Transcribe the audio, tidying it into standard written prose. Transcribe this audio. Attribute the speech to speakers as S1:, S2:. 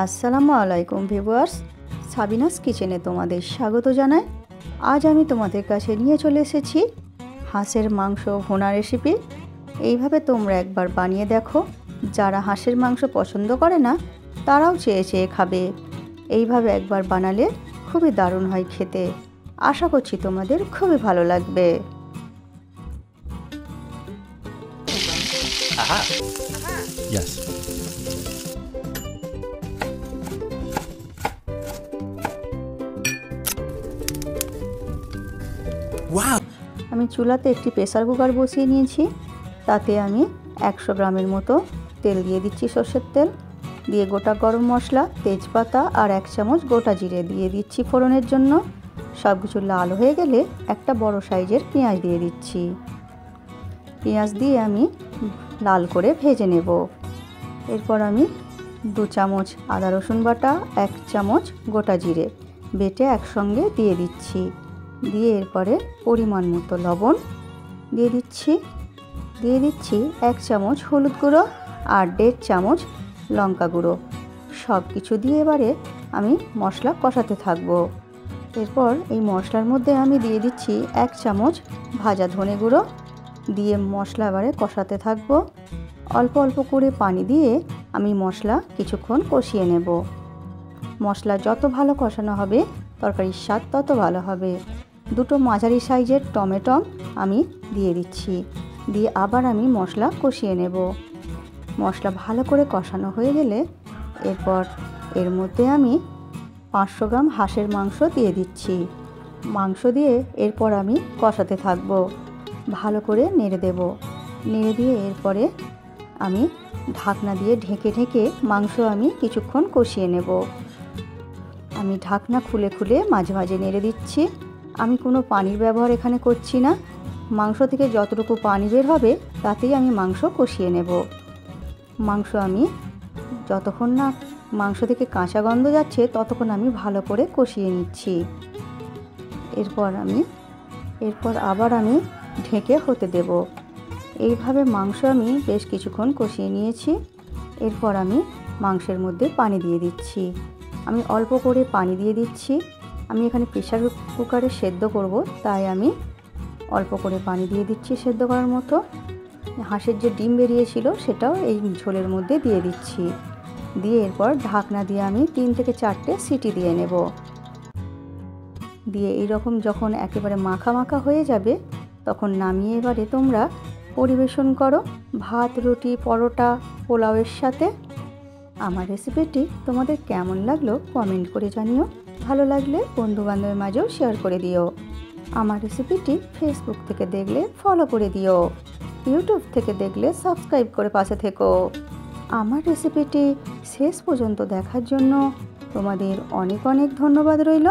S1: আসসালামু আলাইকুম viewers, Sabinus কিচেনে তোমাদের স্বাগত জানাই। আজ আমি তোমাদের কাছে নিয়ে চলে এসেছি হাঁসের মাংস ভুনা রেসিপি। এইভাবে তোমরা একবার বানিয়ে দেখো। যারা হাঁসের মাংস পছন্দ করে না তারাও চেয়ে চেয়ে খাবে। এইভাবে একবার বানালে খুবই দারুণ হয় খেতে। আশা করছি তোমাদের খুবই ভালো লাগবে।
S2: Yes. Wow!
S1: আমি চুলাতে একটি প্রেসার কুকার বসিয়ে নিয়েছি। তাতে আমি 100 গ্রামের মতো তেল দিয়ে দিচ্ছি, সর্ষের তেল। দিয়ে গোটা গরম মশলা, তেজপাতা আর 1 চামচ গোটা জিরে দিয়ে দিচ্ছি ফোড়নের জন্য। সব কিছু লাল হয়ে গেলে একটা বড় সাইজের পেঁয়াজ দিয়ে দিচ্ছি। পেঁয়াজ দিয়ে আমি লাল করে ভেজে নেব। এরপর আমি 2 চামচ আদা রসুন বাটা, 1 চামচ গোটা জিরে বেটে একসঙ্গে দিয়ে দিচ্ছি। দিয়ে এরপরে পরিমাণ মতো লবণ দিয়ে দিচ্ছি। 1 চামচ হলুদ গুঁড়ো আর 1.5 চামচ লঙ্কা গুঁড়ো। সব কিছু দিয়ে এবারে আমি মশলা কষাতে থাকবো। এরপর এই মশলার মধ্যে আমি দিয়ে দিচ্ছি 1 চামচ ভাজা ধনে গুঁড়ো। দিয়ে মশলা এবারে কষাতে থাকবো। অল্প অল্প করে পানি দিয়ে আমি মশলা কিছুক্ষণ কষিয়ে নেব। মশলা যত ভালো কষানো হবে তরকারির স্বাদ তত ভালো হবে। 2টো মাঝারি সাইজের টমেটো আমি দিয়ে দিচ্ছি। দিয়ে আবার আমি মশলা কষিয়ে নেব। মশলা ভালো করে কষানো হয়ে গেলে এরপর এর মধ্যে আমি 500 গ্রাম হাঁসের মাংস দিয়ে দিচ্ছি। মাংস দিয়ে এরপর আমি কষাতে থাকব। ভালো করে নেড়ে দেব। নেড়ে দিয়ে এরপরে আমি ঢাকনা দিয়ে ঢেকে ঢেকে মাংস আমি কিছুক্ষণ কষিয়ে নেব। আমি ঢাকনা খুলে খুলে মাঝে মাঝে নেড়ে দিচ্ছি। আমি কোনো পানির ব্যবহার এখানে করছি না। মাংস থেকে যতটুকু পানি বের হবে তাতেই আমি মাংস কষিয়ে নেব। মাংস আমি যতক্ষণ না মাংস থেকে কাঁচা গন্ধ যাচ্ছে ততক্ষণ আমি ভালো করে কষিয়ে নিচ্ছি। এরপর আবার আমি ঢেকে হতে দেব। এইভাবে মাংস আমি বেশ কিছুক্ষণ কষিয়ে নিয়েছি। এরপর আমি মাংসের মধ্যে পানি দিয়ে দিচ্ছি। আমি অল্প করে পানি দিয়ে দিচ্ছি। আমি এখানে প্রেসার কুকারে সেদ্ধ করব, তাই আমি অল্প করে পানি দিয়ে দিচ্ছি সেদ্ধ করার মতো। হাঁসের যে ডিম বেরিয়েছিল সেটাও এই ঝোলের মধ্যে দিয়ে দিচ্ছি। দিয়ে এরপর ঢাকনা দিয়ে আমি 3 থেকে 4টে সিটি দিয়ে নেব। দিয়ে এইরকম যখন একেবারে মাখা মাখা হয়ে যাবে তখন নামিয়ে এবারে তোমরা পরিবেশন করো ভাত, রুটি, পরোটা, পোলাওয়ের সাথে। আমার রেসিপিটি তোমাদের কেমন লাগলো কমেন্ট করে জানিও। ভালো লাগলে বন্ধুবান্ধবের মাঝেও শেয়ার করে দিও। আমার রেসিপিটি ফেসবুক থেকে দেখলে ফলো করে দিও। ইউটিউব থেকে দেখলে সাবস্ক্রাইব করে পাশে থেকো। আমার রেসিপিটি শেষ পর্যন্ত দেখার জন্য তোমাদের অনেক অনেক ধন্যবাদ রইল।